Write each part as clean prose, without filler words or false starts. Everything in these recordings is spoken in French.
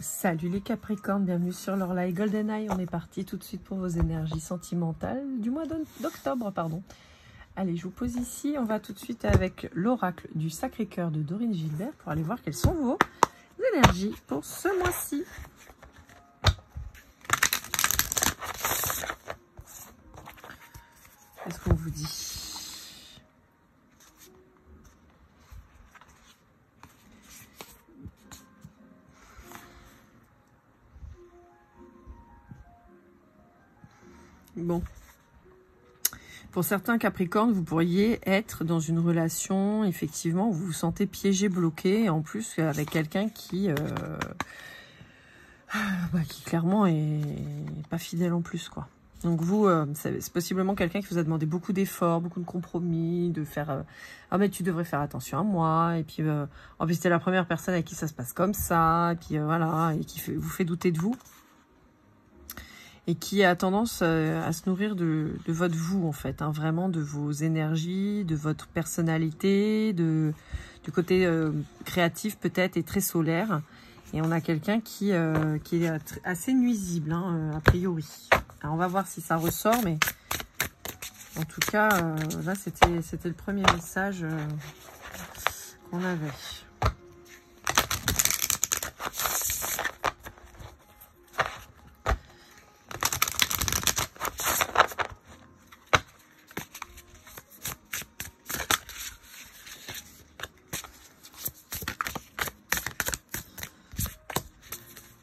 Salut les Capricornes, bienvenue sur leur live Golden Eye. On est parti tout de suite pour vos énergies sentimentales du mois d'octobre, pardon. Allez, je vous pose ici. On va tout de suite avec l'oracle du Sacré-Cœur de Dorine Gilbert pour aller voir quelles sont vos énergies pour ce mois-ci. Qu'est-ce qu'on vous dit ? Bon, pour certains Capricornes, vous pourriez être dans une relation, effectivement, où vous vous sentez piégé, bloqué, et en plus avec quelqu'un qui clairement est pas fidèle en plus, quoi. Donc vous, c'est possiblement quelqu'un qui vous a demandé beaucoup d'efforts, beaucoup de compromis, de faire ah mais tu devrais faire attention à moi, et puis en plus c'était la première personne avec qui ça se passe comme ça, et puis voilà, et qui vous fait douter de vous. Et qui a tendance à se nourrir de votre vous, en fait, hein, vraiment de vos énergies, de votre personnalité, du côté créatif peut-être et très solaire. Et on a quelqu'un qui est assez nuisible, hein, a priori. Alors on va voir si ça ressort, mais en tout cas, là c'était le premier message qu'on avait.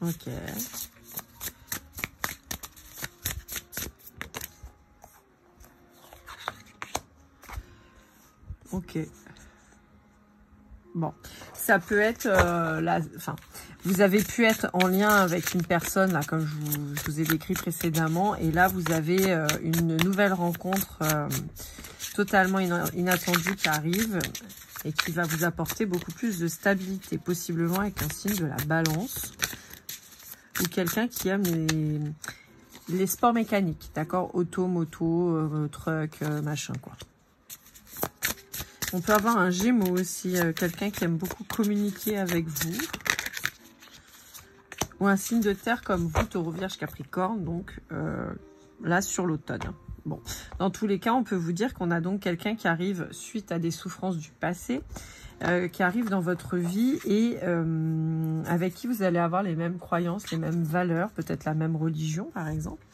Ok. Ok. Bon, ça peut être vous avez pu être en lien avec une personne là, comme je vous ai décrit précédemment, et là vous avez une nouvelle rencontre totalement inattendue qui arrive et qui va vous apporter beaucoup plus de stabilité, possiblement avec un signe de la Balance. Ou quelqu'un qui aime les sports mécaniques, d'accord, auto, moto, truck, machin, quoi. On peut avoir un Gémeaux aussi, quelqu'un qui aime beaucoup communiquer avec vous. Ou un signe de terre comme vous, Taureau, Vierge, Capricorne, donc là sur l'automne. Bon, dans tous les cas, on peut vous dire qu'on a donc quelqu'un qui arrive suite à des souffrances du passé, qui arrive dans votre vie et avec qui vous allez avoir les mêmes croyances, les mêmes valeurs, peut-être la même religion par exemple.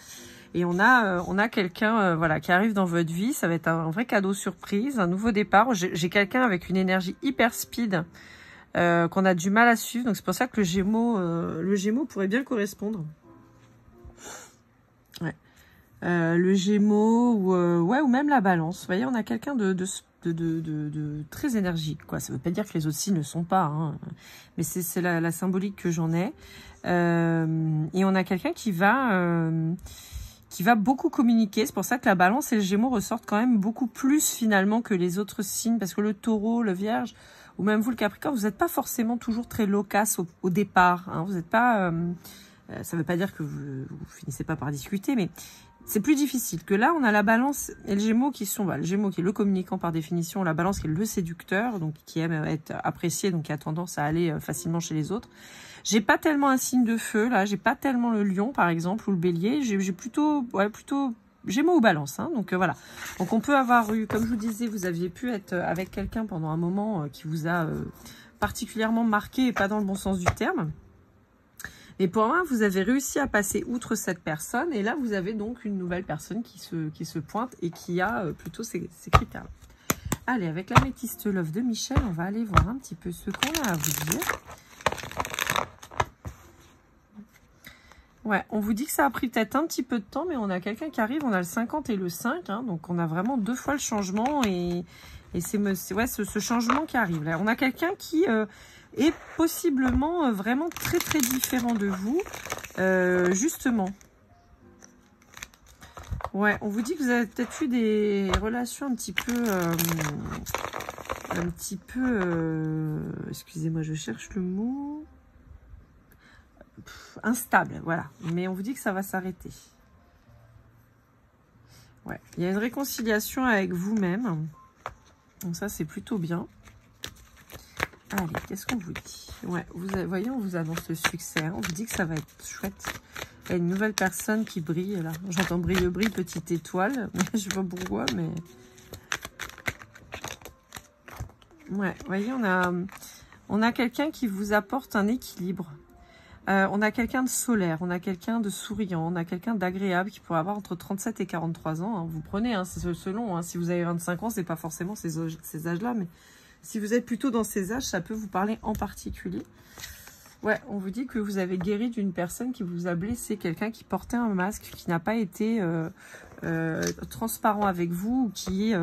Et on a quelqu'un voilà, qui arrive dans votre vie, ça va être un vrai cadeau surprise, un nouveau départ. J'ai quelqu'un avec une énergie hyper speed qu'on a du mal à suivre, donc c'est pour ça que le Gémeaux pourrait bien correspondre. Ouais. Le Gémeaux ou même la Balance. Vous voyez, on a quelqu'un de très énergique, quoi. Ça veut pas dire que les autres signes ne sont pas, hein, mais c'est la symbolique que j'en ai. Et on a quelqu'un qui va beaucoup communiquer. C'est pour ça que la Balance et le Gémeaux ressortent quand même beaucoup plus finalement que les autres signes, parce que le Taureau, le Vierge, ou même vous le Capricorne, vous n'êtes pas forcément toujours très loquace au départ, hein. Vous n'êtes pas... ça veut pas dire que vous finissez pas par discuter, mais c'est plus difficile que là. On a la Balance et le Gémeaux qui sont le Gémeaux qui est le communicant par définition, la Balance qui est le séducteur, donc qui aime être apprécié, donc qui a tendance à aller facilement chez les autres. J'ai pas tellement un signe de feu là, j'ai pas tellement le Lion par exemple ou le Bélier, j'ai plutôt Gémeaux ou Balance, hein, donc voilà. Donc on peut avoir eu, comme je vous disais, vous aviez pu être avec quelqu'un pendant un moment qui vous a particulièrement marqué, et pas dans le bon sens du terme. Mais pour moi, vous avez réussi à passer outre cette personne, et là vous avez donc une nouvelle personne qui se pointe et qui a plutôt ces critères-là. Allez, avec l'améthyste Love de Michel, on va aller voir un petit peu ce qu'on a à vous dire. Ouais, on vous dit que ça a pris peut-être un petit peu de temps, mais on a quelqu'un qui arrive, on a le 50 et le 5, hein, donc on a vraiment 2 fois le changement, et c'est ce changement qui arrive. Là, on a quelqu'un qui est possiblement vraiment très très différent de vous, justement. Ouais, on vous dit que vous avez peut-être eu des relations un petit peu, excusez-moi, je cherche le mot... instable, voilà. Mais on vous dit que ça va s'arrêter. Ouais, il y a une réconciliation avec vous-même. Donc ça, c'est plutôt bien. Allez, qu'est-ce qu'on vous dit? Ouais, voyez, on vous annonce le succès. Hein. On vous dit que ça va être chouette. Il y a une nouvelle personne qui brille, là. J'entends brille, petite étoile. Mais je sais pas pourquoi, mais... Ouais, voyez, on a quelqu'un qui vous apporte un équilibre. On a quelqu'un de solaire, on a quelqu'un de souriant, on a quelqu'un d'agréable qui pourrait avoir entre 37 et 43 ans. Hein. Vous prenez, hein, c'est selon. Hein. Si vous avez 25 ans, c'est pas forcément ces âges-là, mais si vous êtes plutôt dans ces âges, ça peut vous parler en particulier. Ouais, on vous dit que vous avez guéri d'une personne qui vous a blessé, quelqu'un qui portait un masque, qui n'a pas été transparent avec vous, qui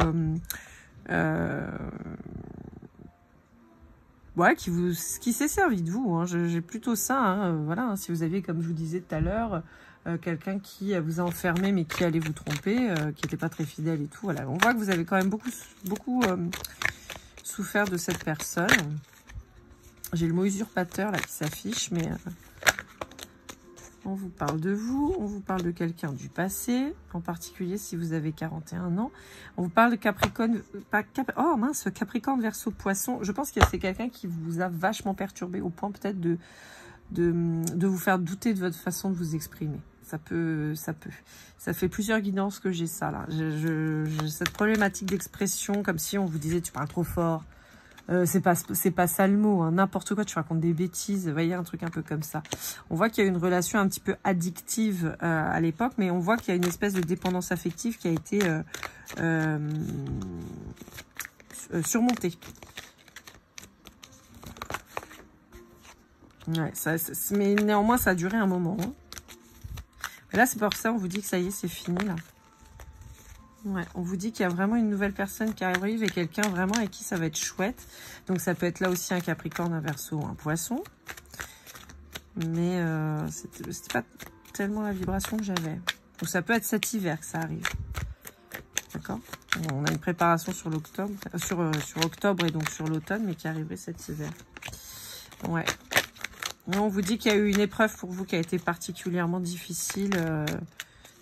ouais, qui s'est servi de vous. Hein. J'ai plutôt ça. Hein. Voilà, hein. Si vous aviez, comme je vous disais tout à l'heure, quelqu'un qui vous a enfermé mais qui allait vous tromper, qui n'était pas très fidèle et tout. Voilà, on voit que vous avez quand même beaucoup souffert de cette personne. J'ai le mot usurpateur là qui s'affiche, mais on vous parle de vous, on vous parle de quelqu'un du passé, en particulier si vous avez 41 ans. On vous parle de Capricorne, oh mince, Capricorne, Verseau, Poisson. Je pense que c'est quelqu'un qui vous a vachement perturbé au point peut-être de vous faire douter de votre façon de vous exprimer. Ça fait plusieurs guidances que j'ai ça là. J'ai cette problématique d'expression, comme si on vous disait tu parles trop fort. C'est pas ça le mot, hein. N'importe quoi, tu racontes des bêtises, vous voyez, un truc un peu comme ça. On voit qu'il y a une relation un petit peu addictive à l'époque, mais on voit qu'il y a une espèce de dépendance affective qui a été surmontée. Ouais, mais néanmoins, ça a duré un moment. Hein. Et là, c'est pour ça, on vous dit que ça y est, c'est fini, là. Ouais, on vous dit qu'il y a vraiment une nouvelle personne qui arrive et quelqu'un vraiment avec qui ça va être chouette. Donc ça peut être là aussi un Capricorne, un Verseau, un Poisson. Mais c'était pas tellement la vibration que j'avais. Donc ça peut être cet hiver que ça arrive. D'accord? On a une préparation sur l'octobre, sur octobre et donc sur l'automne, mais qui arriverait cet hiver. Ouais. On vous dit qu'il y a eu une épreuve pour vous qui a été particulièrement difficile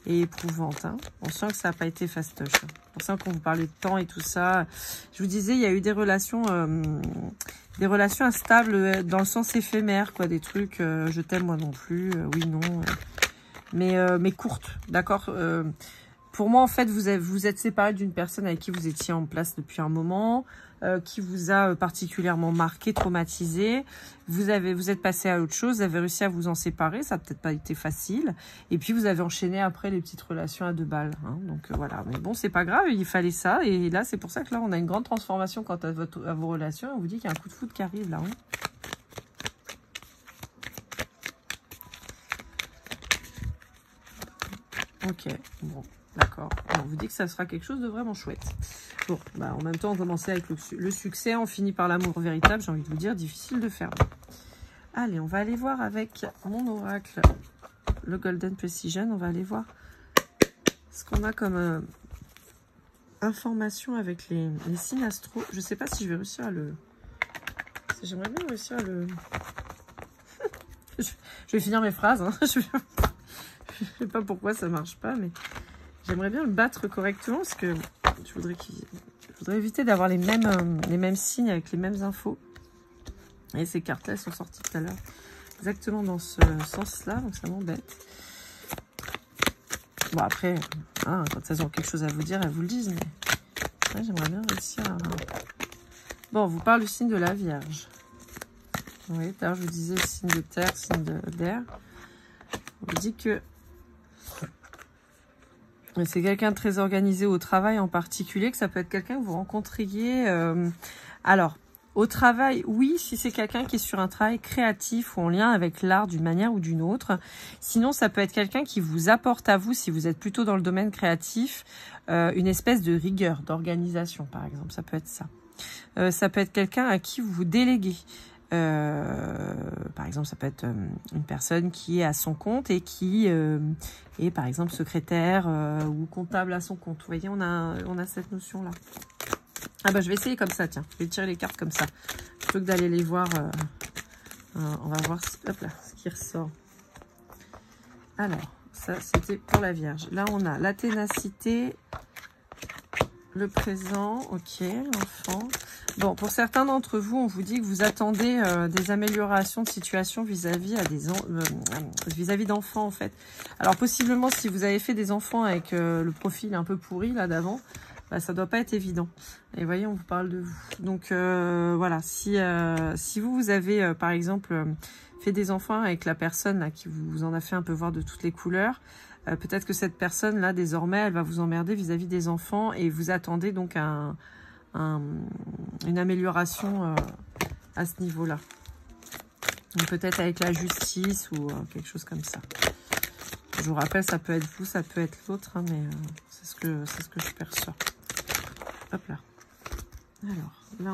et éprouvante. Hein. On sent que ça n'a pas été fastoche. Hein. On sent qu'on vous parlait de temps et tout ça. Je vous disais, il y a eu des relations instables dans le sens éphémère, quoi, des trucs je t'aime moi non plus, oui, non, mais courtes, d'accord. Pour moi, en fait, vous êtes séparé d'une personne avec qui vous étiez en place depuis un moment, qui vous a particulièrement marqué, traumatisé. Vous êtes passé à autre chose, vous avez réussi à vous en séparer, ça n'a peut-être pas été facile. Et puis, vous avez enchaîné après les petites relations à 2 balles. Hein, donc, voilà. Mais bon, c'est pas grave, il fallait ça. Et là, c'est pour ça que là, on a une grande transformation quant à vos relations. On vous dit qu'il y a un coup de foudre qui arrive là. Hein. Ok, bon. D'accord. On vous dit que ça sera quelque chose de vraiment chouette. Bon, bah en même temps, on commençait avec le succès, on finit par l'amour véritable. J'ai envie de vous dire, difficile de faire. Allez, on va aller voir avec mon oracle, le Golden Precision. On va aller voir ce qu'on a comme information avec les signes astro. Je ne sais pas si je vais réussir à le... J'aimerais bien réussir à le... je vais finir mes phrases. Hein. Je sais pas pourquoi ça marche pas, mais... J'aimerais bien le battre correctement parce que je voudrais éviter d'avoir les mêmes signes avec les mêmes infos. Et ces cartes-là, elles sont sorties tout à l'heure. Exactement dans ce sens-là, donc ça m'embête. Bon, après, hein, quand elles ont quelque chose à vous dire, elles vous le disent. Mais ouais, j'aimerais bien réussir à... Bon, on vous parle du signe de la Vierge. Oui, tout à l'heure, je vous disais le signe de terre, signe d'air. On vous dit que c'est quelqu'un de très organisé au travail en particulier, que ça peut être quelqu'un que vous rencontriez. Alors, au travail, oui, si c'est quelqu'un qui est sur un travail créatif ou en lien avec l'art d'une manière ou d'une autre. Sinon, ça peut être quelqu'un qui vous apporte à vous, si vous êtes plutôt dans le domaine créatif, une espèce de rigueur, d'organisation, par exemple. Ça peut être ça. Ça peut être quelqu'un à qui vous déléguez. Par exemple, ça peut être une personne qui est à son compte et qui est par exemple secrétaire ou comptable à son compte. Vous voyez, on a cette notion-là. Ah bah je vais essayer comme ça, tiens. Je vais tirer les cartes comme ça. Plutôt que d'aller les voir. On va voir hop là, ce qui ressort. Alors, ça c'était pour la Vierge. Là, on a la ténacité, le présent, ok, l'enfant. Bon, pour certains d'entre vous, on vous dit que vous attendez des améliorations de situation vis-à-vis d'enfants, en fait. Alors, possiblement, si vous avez fait des enfants avec le profil un peu pourri, là, d'avant, bah, ça doit pas être évident. Et voyez, on vous parle de vous. Donc, voilà, si vous avez, par exemple, fait des enfants avec la personne là, qui vous en a fait un peu voir de toutes les couleurs, peut-être que cette personne-là, désormais, elle va vous emmerder vis-à-vis des enfants et vous attendez donc une amélioration à ce niveau-là. Peut-être avec la justice ou quelque chose comme ça. Je vous rappelle, ça peut être vous, ça peut être l'autre, hein, mais c'est ce que je perçois. Hop là. Alors, là,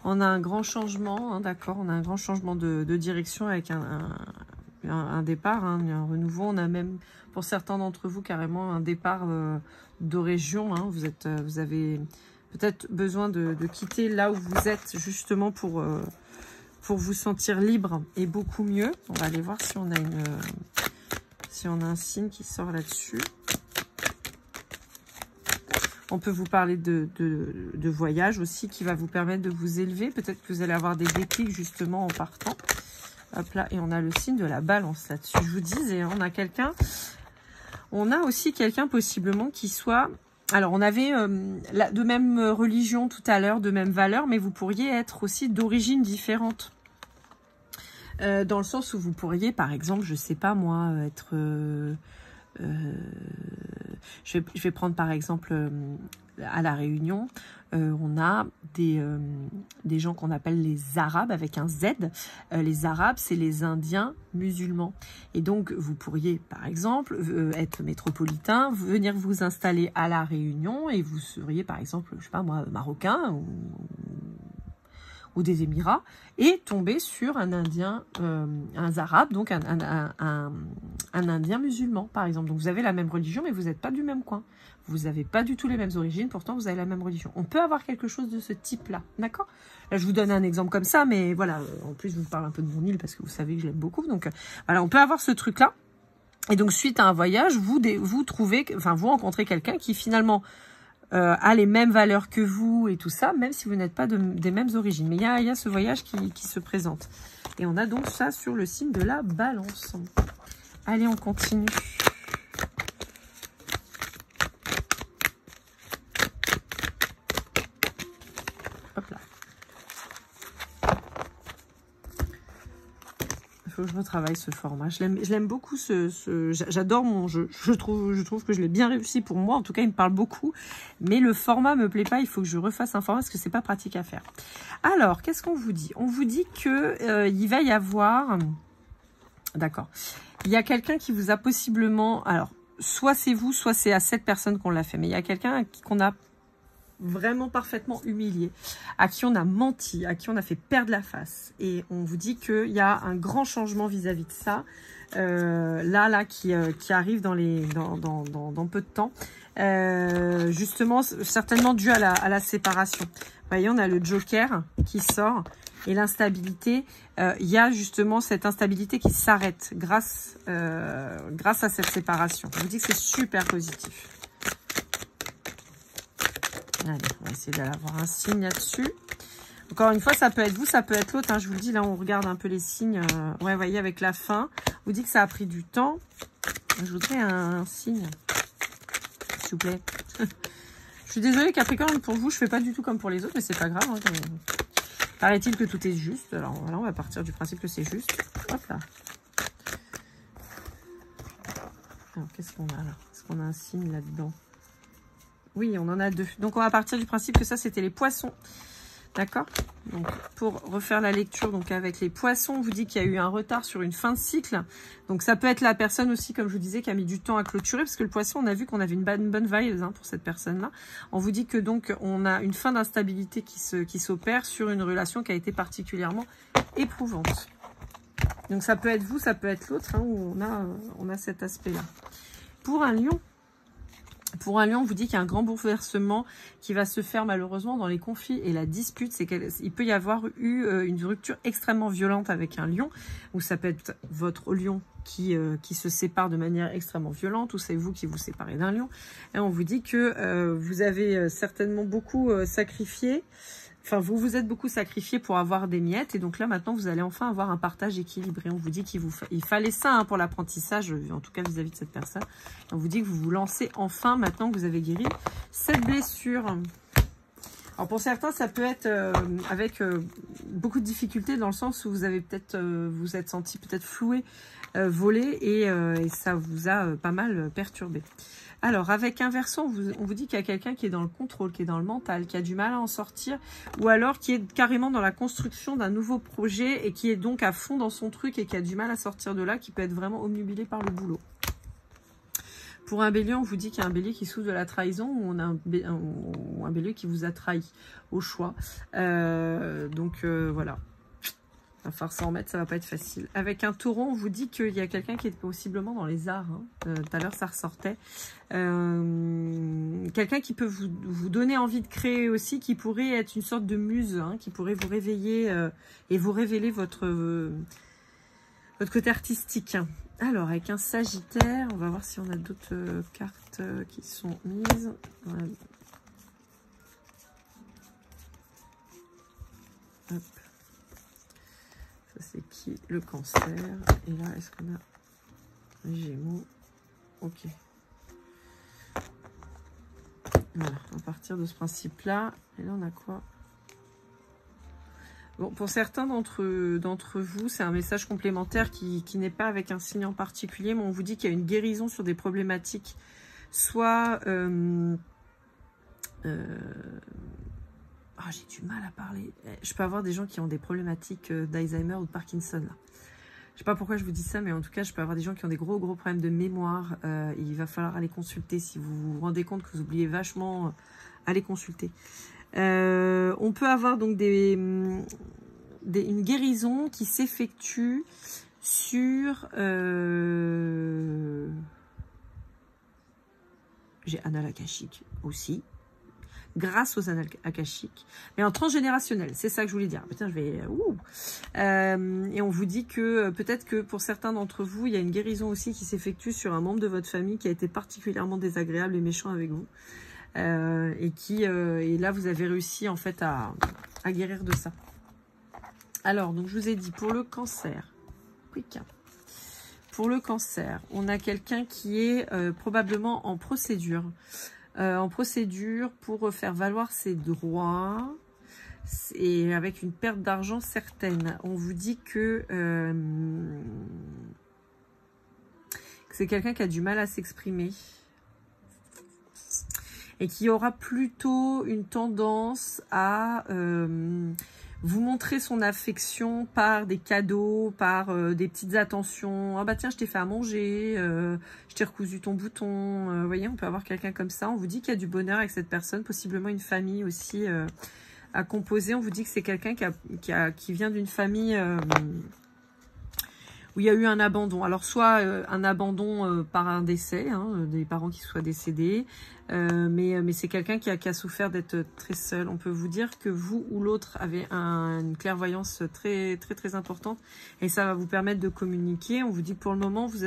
on a un grand changement, hein, d'accord, on a un grand changement de direction avec un départ, hein, un renouveau. On a même, pour certains d'entre vous, carrément un départ de région. Hein. Vous avez peut-être besoin de quitter là où vous êtes, justement pour vous sentir libre et beaucoup mieux. On va aller voir si on a un signe qui sort là-dessus. On peut vous parler de voyage aussi qui va vous permettre de vous élever. Peut-être que vous allez avoir des déclics justement en partant. Hop là, et on a le signe de la balance là-dessus. Je vous disais, on a aussi quelqu'un possiblement qui soit... Alors, on avait de même religion tout à l'heure, de même valeur, mais vous pourriez être aussi d'origine différente. Dans le sens où vous pourriez, par exemple, je sais pas moi, être... je vais prendre par exemple à La Réunion, on a des gens qu'on appelle les Arabes avec un Z. Les Arabes, c'est les Indiens musulmans. Et donc, vous pourriez, par exemple, être métropolitain, venir vous installer à La Réunion et vous seriez, par exemple, je sais pas moi, marocain ou des Émirats, et tomber sur un Indien, un Arabe, donc un Indien musulman, par exemple. Donc vous avez la même religion, mais vous n'êtes pas du même coin. Vous n'avez pas du tout les mêmes origines, pourtant vous avez la même religion. On peut avoir quelque chose de ce type-là, d'accord? Là, je vous donne un exemple comme ça, mais voilà, en plus, je vous parle un peu de mon île, parce que vous savez que je l'aime beaucoup. Donc voilà, on peut avoir ce truc-là. Et donc, suite à un voyage, vous rencontrez quelqu'un qui finalement... a les mêmes valeurs que vous et tout ça, même si vous n'êtes pas des mêmes origines. Mais il y a ce voyage qui se présente. Et on a donc ça sur le signe de la balance. Allez, on continue. Hop là. Il faut que je retravaille ce format. Je l'aime beaucoup, j'adore mon jeu. Je trouve que je l'ai bien réussi pour moi. En tout cas, il me parle beaucoup. Mais le format me plaît pas. Il faut que je refasse un format parce que c'est pas pratique à faire. Alors, qu'est-ce qu'on vous dit? On vous dit que il va y avoir... D'accord. Il y a quelqu'un qui vous a possiblement... Alors, soit c'est vous, soit c'est à cette personne qu'on l'a fait. Mais il y a quelqu'un qu'on a vraiment parfaitement humilié, à qui on a menti, à qui on a fait perdre la face. Et on vous dit qu'il y a un grand changement vis-à-vis de ça, qui arrive dans peu de temps. Justement, certainement dû à la séparation. Vous voyez, on a le Joker qui sort et l'instabilité. Il y a justement cette instabilité qui s'arrête grâce à cette séparation. On vous dit que c'est super positif. Allez, on va essayer d'avoir un signe là-dessus. Encore une fois, ça peut être vous, ça peut être l'autre. Hein, je vous le dis, là, on regarde un peu les signes. Ouais, vous voyez, avec la fin. On vous dit que ça a pris du temps. Je voudrais un signe. S'il vous plaît. Je suis désolée, Capricorne, pour vous, je fais pas du tout comme pour les autres, mais c'est pas grave. Hein, paraît-il que tout est juste. Alors, voilà, on va partir du principe que c'est juste. Hop là. Alors, qu'est-ce qu'on a là? Est-ce qu'on a un signe là-dedans? Oui, on en a deux. Donc, on va partir du principe que ça, c'était les poissons. D'accord? Donc, pour refaire la lecture, donc avec les poissons, on vous dit qu'il y a eu un retard sur une fin de cycle. Donc, ça peut être la personne aussi, comme je vous disais, qui a mis du temps à clôturer. Parce que le poisson, on a vu qu'on avait une bonne vibe pour cette personne-là. On vous dit que donc, on a une fin d'instabilité qui s'opère sur une relation qui a été particulièrement éprouvante. Donc, ça peut être vous, ça peut être l'autre, hein, où on a cet aspect-là. Pour un lion, Pour un lion, on vous dit qu'il y a un grand bouleversement qui va se faire malheureusement dans les conflits et la dispute. C'est qu'il peut y avoir eu une rupture extrêmement violente avec un lion, ou ça peut être votre lion qui se sépare de manière extrêmement violente, ou c'est vous qui vous séparez d'un lion. Et on vous dit que vous avez certainement beaucoup sacrifié. Enfin, vous vous êtes beaucoup sacrifié pour avoir des miettes. Et donc là, maintenant, vous allez enfin avoir un partage équilibré. On vous dit il fallait ça hein, pour l'apprentissage, en tout cas vis-à-vis de cette personne. On vous dit que vous vous lancez enfin, maintenant que vous avez guéri cette blessure. Alors pour certains, ça peut être avec beaucoup de difficultés dans le sens où vous avez peut-être, vous êtes senti peut-être floué, volé et ça vous a pas mal perturbé. Alors, avec inversant, on vous dit qu'il y a quelqu'un qui est dans le contrôle, qui est dans le mental, qui a du mal à en sortir, ou alors qui est carrément dans la construction d'un nouveau projet et qui est donc à fond dans son truc et qui a du mal à sortir de là, qui peut être vraiment omnubilé par le boulot. Pour un bélier, on vous dit qu'il y a un bélier qui souffre de la trahison ou on a un bélier qui vous a trahi au choix. Voilà. Il va falloir s'en remettre, ça va pas être facile. Avec un taureau, on vous dit qu'il y a quelqu'un qui est possiblement dans les arts. Hein. Tout à l'heure, ça ressortait. Quelqu'un qui peut vous donner envie de créer aussi, qui pourrait être une sorte de muse, hein, qui pourrait vous réveiller et vous révéler votre côté artistique. Alors, avec un sagittaire, on va voir si on a d'autres cartes qui sont mises. Voilà. Hop. Ça, c'est qui? Le cancer. Et là, est-ce qu'on a les Gémeaux? Ok. Voilà, à partir de ce principe-là. Et là, on a quoi? Bon, pour certains d'entre vous, c'est un message complémentaire qui n'est pas avec un signe en particulier, mais on vous dit qu'il y a une guérison sur des problématiques, soit... Oh, j'ai du mal à parler. Je peux avoir des gens qui ont des problématiques d'Alzheimer ou de Parkinson, là. Je sais pas pourquoi je vous dis ça, mais en tout cas, je peux avoir des gens qui ont des gros problèmes de mémoire. Il va falloir aller consulter. Si vous vous rendez compte que vous oubliez vachement, allez consulter. On peut avoir donc une guérison qui s'effectue sur... J'ai Annales akashiques aussi. Grâce aux annales akashiques, mais en transgénérationnel, c'est ça que je voulais dire. Putain, je vais... et on vous dit que peut-être que pour certains d'entre vous, il y a une guérison aussi qui s'effectue sur un membre de votre famille qui a été particulièrement désagréable et méchant avec vous. Et là, vous avez réussi en fait à guérir de ça. Alors, donc je vous ai dit, pour le cancer, quick. Pour le cancer, on a quelqu'un qui est probablement en procédure. Pour faire valoir ses droits et avec une perte d'argent certaine. On vous dit que c'est quelqu'un qui a du mal à s'exprimer et qui aura plutôt une tendance à vous montrer son affection par des cadeaux, par des petites attentions. Ah bah tiens, je t'ai fait à manger, je t'ai recousu ton bouton. Vous voyez, on peut avoir quelqu'un comme ça. On vous dit qu'il y a du bonheur avec cette personne, possiblement une famille aussi à composer. On vous dit que c'est quelqu'un qui vient d'une famille où il y a eu un abandon. Alors soit un abandon par un décès, hein, des parents qui soient décédés, mais c'est quelqu'un qui a souffert d'être très seul. On peut vous dire que vous ou l'autre avez une clairvoyance très importante et ça va vous permettre de communiquer. On vous dit que pour le moment, vous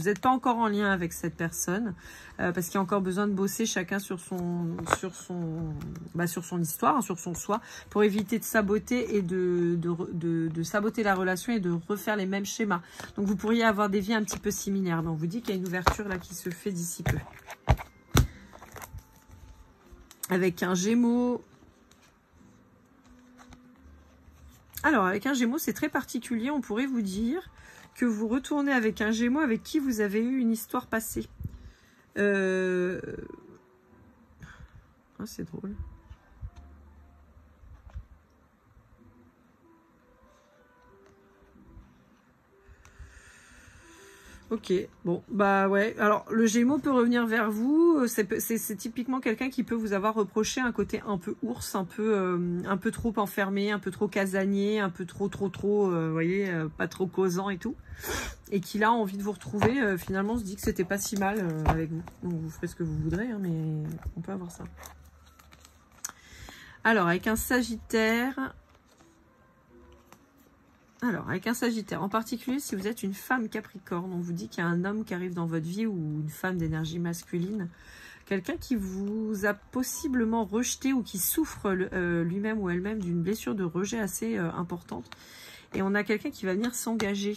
n'êtes pas encore en lien avec cette personne parce qu'il y a encore besoin de bosser chacun sur son histoire, hein, sur son soi, pour éviter de saboter et de saboter la relation et de refaire les mêmes schémas. Donc vous pourriez avoir des vies un petit peu similaires. Donc on vous dit qu'il y a une ouverture là qui se fait d'ici peu. Avec un Gémeaux. Alors avec un Gémeaux, c'est très particulier. On pourrait vous dire que vous retournez avec un Gémeaux avec qui vous avez eu une histoire passée. Ah, c'est drôle. Ok, bon, bah ouais. Alors, le Gémeaux peut revenir vers vous. C'est typiquement quelqu'un qui peut vous avoir reproché un côté un peu ours, un peu trop enfermé, un peu trop casanier, un peu trop, vous voyez, pas trop causant et tout. Et qui là a envie de vous retrouver, finalement se dit que c'était pas si mal avec vous. Donc, vous ferez ce que vous voudrez, hein, mais on peut avoir ça. Alors, avec un Sagittaire... Alors, avec un Sagittaire, en particulier, si vous êtes une femme Capricorne, on vous dit qu'il y a un homme qui arrive dans votre vie ou une femme d'énergie masculine, quelqu'un qui vous a possiblement rejeté ou qui souffre lui-même ou elle-même d'une blessure de rejet assez importante. Et on a quelqu'un qui va venir s'engager,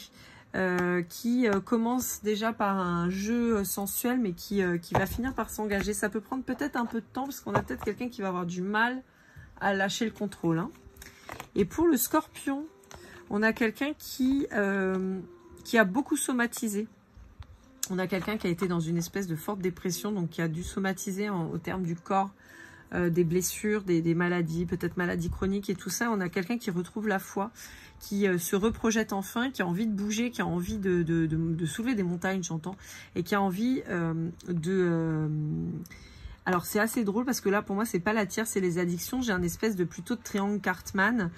qui commence déjà par un jeu sensuel, mais qui va finir par s'engager. Ça peut prendre peut-être un peu de temps, parce qu'on a peut-être quelqu'un qui va avoir du mal à lâcher le contrôle. Hein. Et pour le Scorpion, on a quelqu'un qui a beaucoup somatisé. On a quelqu'un qui a été dans une espèce de forte dépression, donc qui a dû somatiser au terme du corps des blessures, des maladies, peut-être maladies chroniques et tout ça. On a quelqu'un qui retrouve la foi, qui se reprojette enfin, qui a envie de bouger, qui a envie de soulever des montagnes, j'entends, et qui a envie Alors c'est assez drôle parce que là, pour moi, c'est pas la tierce, c'est les addictions. J'ai un espèce de plutôt de triangle Cartman.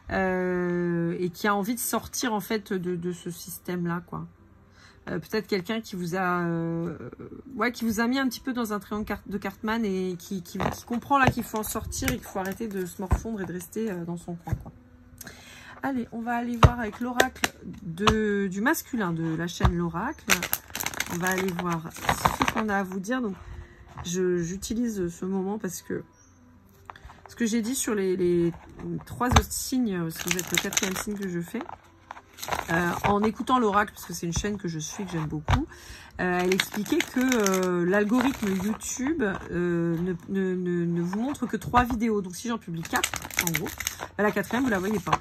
Et qui a envie de sortir en fait de ce système-là, quoi. Peut-être quelqu'un qui vous a qui vous a mis un petit peu dans un triangle de Cartman et qui comprend là qu'il faut en sortir et qu'il faut arrêter de se morfondre et de rester dans son coin, quoi. Allez, on va aller voir avec l'oracle du masculin de la chaîne l'oracle. On va aller voir ce qu'on a à vous dire. Donc, j'utilise ce moment parce que ce que j'ai dit sur les 3 autres signes, parce que vous êtes le 4e signe que je fais, en écoutant l'oracle, parce que c'est une chaîne que je suis, que j'aime beaucoup, elle expliquait que l'algorithme YouTube ne vous montre que 3 vidéos. Donc si j'en publie 4, en gros, la 4e, vous la voyez pas.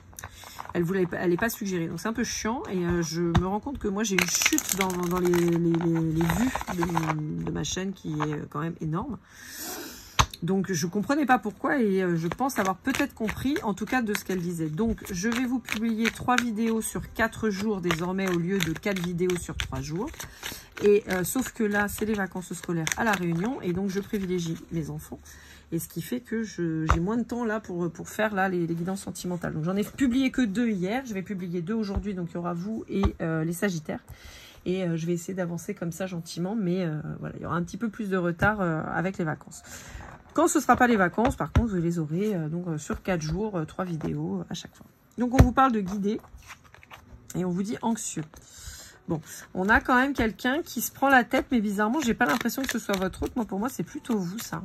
Elle n'est pas suggérée. Donc c'est un peu chiant. Et je me rends compte que moi, j'ai une chute dans les vues de ma chaîne qui est quand même énorme. Donc, je ne comprenais pas pourquoi et je pense avoir peut-être compris, en tout cas, de ce qu'elle disait. Donc, je vais vous publier 3 vidéos sur 4 jours désormais au lieu de 4 vidéos sur 3 jours. Et sauf que là, c'est les vacances scolaires à La Réunion et donc, je privilégie mes enfants. Et ce qui fait que j'ai moins de temps là pour faire là, les guidances sentimentales. Donc, j'en ai publié que 2 hier. Je vais publier 2 aujourd'hui. Donc, il y aura vous et les Sagittaires. Et je vais essayer d'avancer comme ça gentiment. Mais voilà, il y aura un petit peu plus de retard avec les vacances. Quand ce ne sera pas les vacances, par contre, vous les aurez sur 4 jours, 3 vidéos à chaque fois. Donc, on vous parle de guider et on vous dit anxieux. Bon, on a quand même quelqu'un qui se prend la tête, mais bizarrement, j'ai pas l'impression que ce soit votre autre. Moi, pour moi, c'est plutôt vous, ça.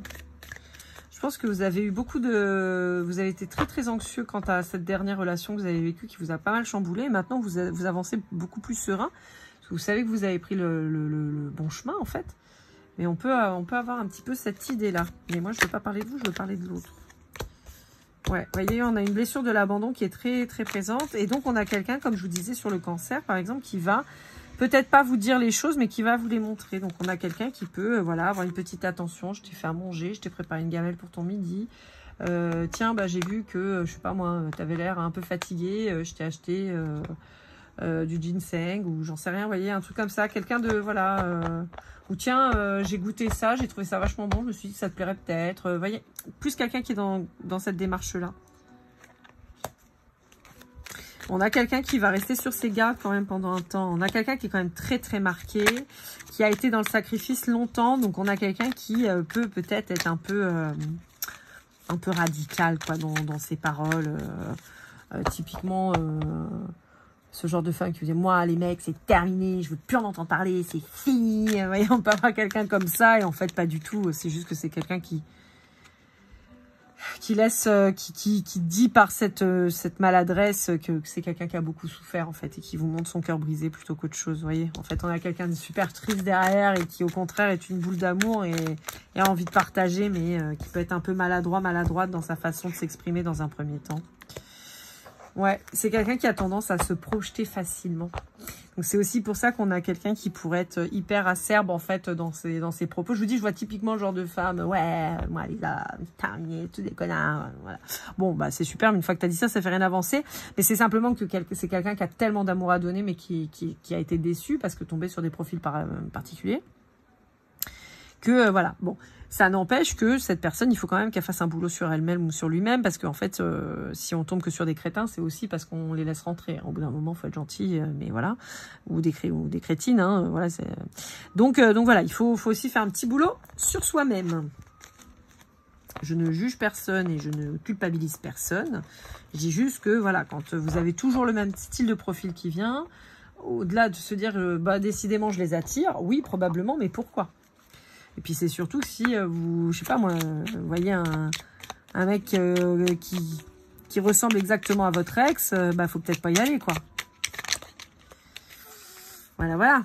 Je pense que vous avez eu beaucoup de... Vous avez été très, très anxieux quant à cette dernière relation que vous avez vécue, qui vous a pas mal chamboulé. Et maintenant, vous avancez beaucoup plus serein. Parce que vous savez que vous avez pris le bon chemin, en fait. Mais on peut avoir un petit peu cette idée-là. Mais moi, je ne veux pas parler de vous, je veux parler de l'autre. Ouais, vous voyez, on a une blessure de l'abandon qui est très, très présente. Et donc, on a quelqu'un, comme je vous disais sur le cancer, par exemple, qui va peut-être pas vous dire les choses, mais qui va vous les montrer. Donc, on a quelqu'un qui peut voilà, avoir une petite attention. Je t'ai fait à manger, je t'ai préparé une gamelle pour ton midi. Tiens, bah, j'ai vu que, je sais pas moi, tu avais l'air un peu fatigué. Je t'ai acheté... du ginseng ou j'en sais rien, vous voyez, un truc comme ça, quelqu'un de, voilà, ou tiens, j'ai goûté ça, j'ai trouvé ça vachement bon, je me suis dit que ça te plairait peut-être, vous voyez, plus quelqu'un qui est dans cette démarche-là. On a quelqu'un qui va rester sur ses gardes quand même pendant un temps, on a quelqu'un qui est quand même très très marqué, qui a été dans le sacrifice longtemps, donc on a quelqu'un qui peut peut-être être un peu radical, quoi, dans ses paroles, typiquement... ce genre de femme qui vous dit, moi, les mecs, c'est terminé, je veux plus en entendre parler, c'est fini. Vous voyez, on peut avoir quelqu'un comme ça, et en fait, pas du tout. C'est juste que c'est quelqu'un qui laisse, qui dit par cette maladresse que c'est quelqu'un qui a beaucoup souffert, en fait, et qui vous montre son cœur brisé plutôt qu'autre chose, vous voyez. En fait, on a quelqu'un de super triste derrière, et qui, au contraire, est une boule d'amour, et a envie de partager, mais qui peut être un peu maladroite dans sa façon de s'exprimer dans un premier temps. Ouais, c'est quelqu'un qui a tendance à se projeter facilement. Donc c'est aussi pour ça qu'on a quelqu'un qui pourrait être hyper acerbe en fait dans ses propos. Je vous dis, je vois typiquement le genre de femme, ouais, moi Lisa, terminé, tous des connards, voilà. Bon, bah c'est super, mais une fois que tu as dit ça, ça fait rien avancer. Mais c'est simplement que c'est quelqu'un qui a tellement d'amour à donner, mais qui a été déçu parce que tombé sur des profils particuliers. Que voilà, bon, ça n'empêche que cette personne, il faut quand même qu'elle fasse un boulot sur elle-même ou sur lui-même, parce qu'en fait, si on tombe que sur des crétins, c'est aussi parce qu'on les laisse rentrer. Au bout d'un moment, il faut être gentil, mais voilà, ou des crétines, hein, voilà. Donc voilà, il faut aussi faire un petit boulot sur soi-même. Je ne juge personne et je ne culpabilise personne. Je dis juste que voilà, quand vous avez toujours le même style de profil qui vient, au-delà de se dire, bah décidément, je les attire, oui, probablement, mais pourquoi ? Et puis c'est surtout si vous, je sais pas moi, vous voyez un mec qui ressemble exactement à votre ex, bah faut peut-être pas y aller quoi. Voilà.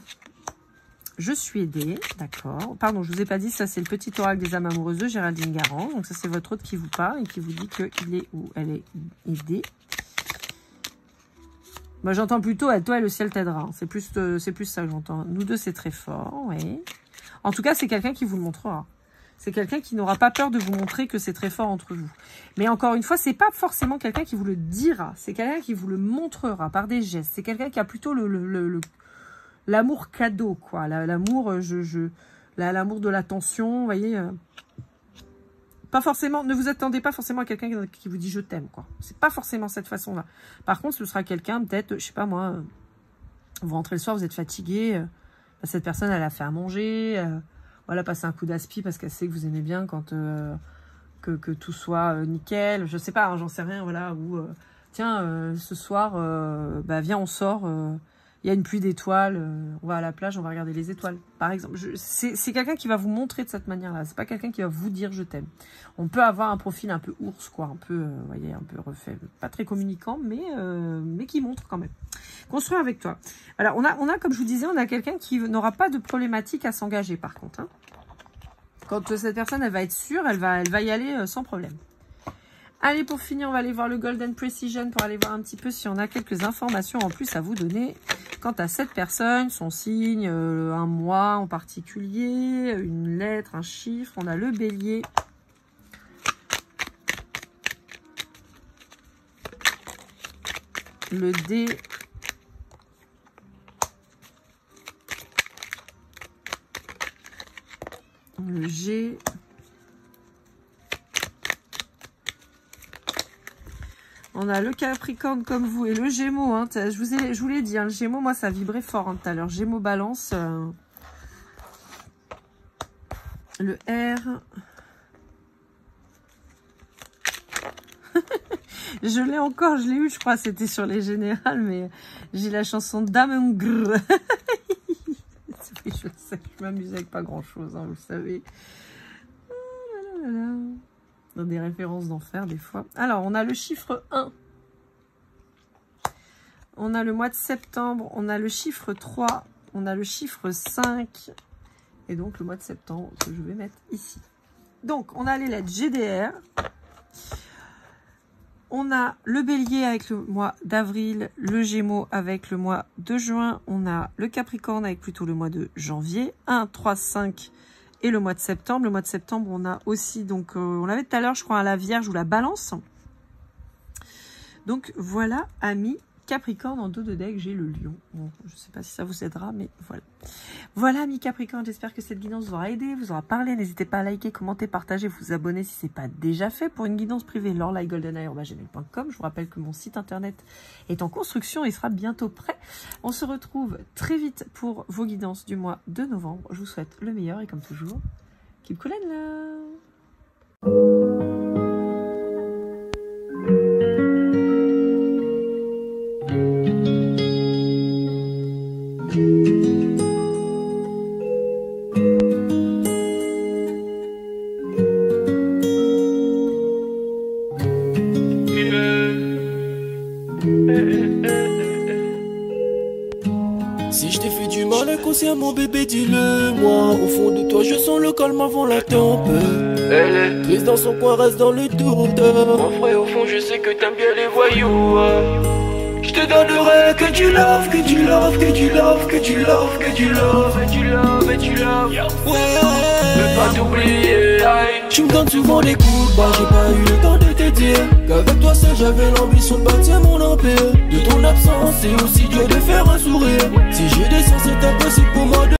Je suis aidée, d'accord. Pardon, je vous ai pas dit, ça c'est le petit oracle des âmes amoureuses de Géraldine Garand. Donc ça c'est votre hôte qui vous parle et qui vous dit qu'il est ou elle est aidée. Moi j'entends plutôt, toi et le ciel t'aidera. C'est plus ça que j'entends. Nous deux c'est très fort, oui. En tout cas, c'est quelqu'un qui vous le montrera. C'est quelqu'un qui n'aura pas peur de vous montrer que c'est très fort entre vous. Mais encore une fois, c'est pas forcément quelqu'un qui vous le dira. C'est quelqu'un qui vous le montrera par des gestes. C'est quelqu'un qui a plutôt l'amour cadeau, quoi. L'amour, l'amour de l'attention, vous voyez. Pas forcément, ne vous attendez pas forcément à quelqu'un qui vous dit je t'aime, quoi. C'est pas forcément cette façon-là. Par contre, ce sera quelqu'un, peut-être, je sais pas moi, vous rentrez le soir, vous êtes fatigué. Cette personne, elle a fait à manger, voilà, passer un coup d'aspi parce qu'elle sait que vous aimez bien quand que tout soit nickel. Je sais pas, hein, j'en sais rien, voilà. Ou tiens, ce soir, bah viens, on sort. Il y a une pluie d'étoiles. On va à la plage, on va regarder les étoiles, par exemple. C'est quelqu'un qui va vous montrer de cette manière-là. C'est pas quelqu'un qui va vous dire je t'aime. On peut avoir un profil un peu ours, quoi, un peu, vous voyez, un peu refait, pas très communicant, mais qui montre quand même. Construire avec toi. Voilà, on a, comme je vous disais, on a quelqu'un qui n'aura pas de problématique à s'engager, par contre. Hein. Quand cette personne, elle va être sûre, elle va y aller sans problème. Allez, pour finir, on va aller voir le Golden Precision pour aller voir un petit peu si on a quelques informations en plus à vous donner. Quant à cette personne, son signe, un mois en particulier, une lettre, un chiffre, on a le Bélier. Le dé. Le G. On a le Capricorne comme vous et le Gémeaux. Hein. Je vous l'ai dit, hein, le Gémeaux, moi, ça vibrait fort hein, tout à l'heure. Gémeaux, Balance. Le R. Je l'ai encore, je l'ai eu, je crois, c'était sur les générales, mais j'ai la chanson Damengr. Je sais, je m'amuse avec pas grand-chose, hein, vous le savez. Dans des références d'enfer, des fois. Alors, on a le chiffre 1. On a le mois de septembre. On a le chiffre 3. On a le chiffre 5. Et donc, le mois de septembre, que je vais mettre ici. Donc, on a les lettres GDR. On a le Bélier avec le mois d'avril. Le Gémeaux avec le mois de juin. On a le Capricorne avec plutôt le mois de janvier. 1, 3, 5. Et le mois de septembre. Le mois de septembre, on a aussi, donc, on l'avait tout à l'heure, je crois, à la Vierge ou la Balance. Donc, voilà, amis Capricorne, en dos de deck, j'ai le Lion. Bon, je ne sais pas si ça vous aidera, mais voilà. Voilà, amis Capricorne, j'espère que cette guidance vous aura aidé, vous aura parlé. N'hésitez pas à liker, commenter, partager, vous abonner si ce n'est pas déjà fait. Pour une guidance privée, lorelai.goldeneye@gmail.com. Je vous rappelle que mon site internet est en construction et sera bientôt prêt. On se retrouve très vite pour vos guidances du mois de novembre. Je vous souhaite le meilleur et comme toujours, keep cool and love. Si je t'ai fait du mal inconsciemment bébé dis-le-moi. Au fond de toi je sens le calme avant la tempête. Elle est triste dans son coin, reste dans le doute. Mon frère au fond je sais que t'aimes bien les voyous. Je te donnerai que du love, que du love, que du love, que du love, que du love, et du love, et du love. Ouais, veux pas t'oublier. Tu me donnes souvent des coups de barre, j'ai pas eu le temps de te dire qu'avec toi seul j'avais l'ambition de bâtir mon empire. De ton absence, c'est aussi dur de faire un sourire. Si je descends, c'est impossible pour moi de